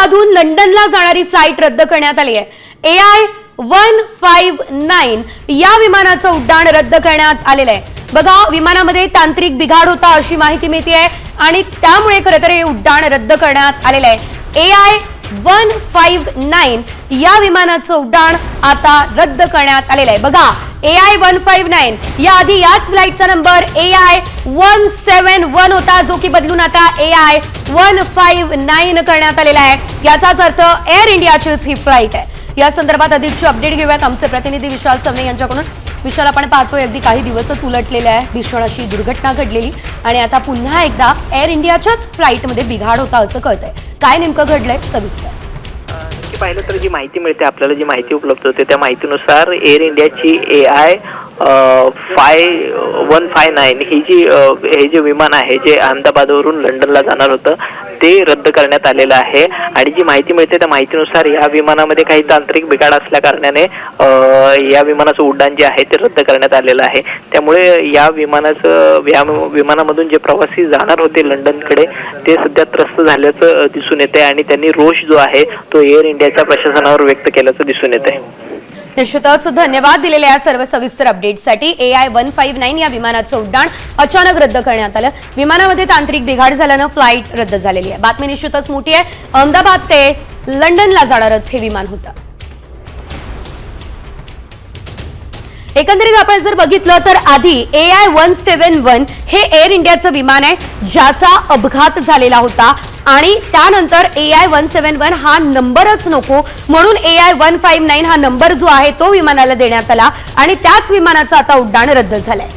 अहमदाबादहून लंडनला जाणारी फ्लाइट रद्द करण्यात आली आहे। AI-159 या विमानाचं उड्डाण रद्द करण्यात आलेलं आहे। बघा, विमानामध्ये तांत्रिक बिघाड होता अशी माहिती मिळते आहे आणि त्यामुळे खरं तर हे उड्डाण रद्द करण्यात आलेलं आहे। AI-159 या विमानाचं उड्डाण आता रद्द करण्यात आलेलं आहे। बघा, AI-159 या आधी याच फ्लाइटचा नंबर AI-171 होता, जो की बदलून आता AI-159 करण्यात आलेला आहे। याचाच अर्थ एअर इंडियाचीच ही फ्लाइट आहे। या संदर्भात अधिकची अपडेट घेऊयात आमचे प्रतिनिधी विशाल सवणे यांच्याकडून। विशाल, आपण पाहतोय अगदी काही दिवसच उलटलेले आहे, भीषण अशी दुर्घटना घडलेली आणि आता पुन्हा एकदा एअर इंडियाच्याच फ्लाइटमध्ये बिघाड होता असं कळतंय। काय नेमकं घडलंय सविस्तर? नक्की पाहिलं तर जी माहिती मिळते आपल्याला, जी माहिती उपलब्ध होते त्या माहितीनुसार एअर इंडियाची AI-159 हे जे विमान आहे जे अहमदाबादवरून लंडनला जाणार होतं ते रद्द करण्यात आलेलं आहे। आणि जी माहिती मिळते त्या माहितीनुसार या विमानामध्ये काही तांत्रिक बिघाड असल्या कारणाने या विमानाचं उड्डाण जे आहे ते रद्द करण्यात आलेलं आहे। त्यामुळे या विमानामधून जे प्रवासी जाणार होते लंडनकडे ते सध्या त्रस्त झाल्याचं दिसून येते आणि त्यांनी रोष जो आहे तो एअर इंडियाच्या प्रशासनावर व्यक्त केल्याचं दिसून येते। निश्चितच धन्यवाद दिलेल्या या सर्व सविस्तर अपडेटसाठी। AI-159 या विमानाचं उड्डाण अचानक रद्द करण्यात आलं। विमानामध्ये तांत्रिक बिघाड झाल्यानं फ्लाइट रद्द झालेली आहे। बातमी निश्चितच मोठी आहे। अहमदाबाद ते लंडनला जाणारच हे विमान होतं। एकंदरीत आपण जर बघितलं तर आधी AI-171 हे एअर इंडियाचं विमान आहे ज्याचा अपघात झालेला होता आणि त्यानंतर AI-171 हा नंबरच नको म्हणून AI-159 हा नंबर जो आहे तो विमानाला देण्यात आला आणि त्याच विमानाचं आता उड्डाण रद्द झालंय।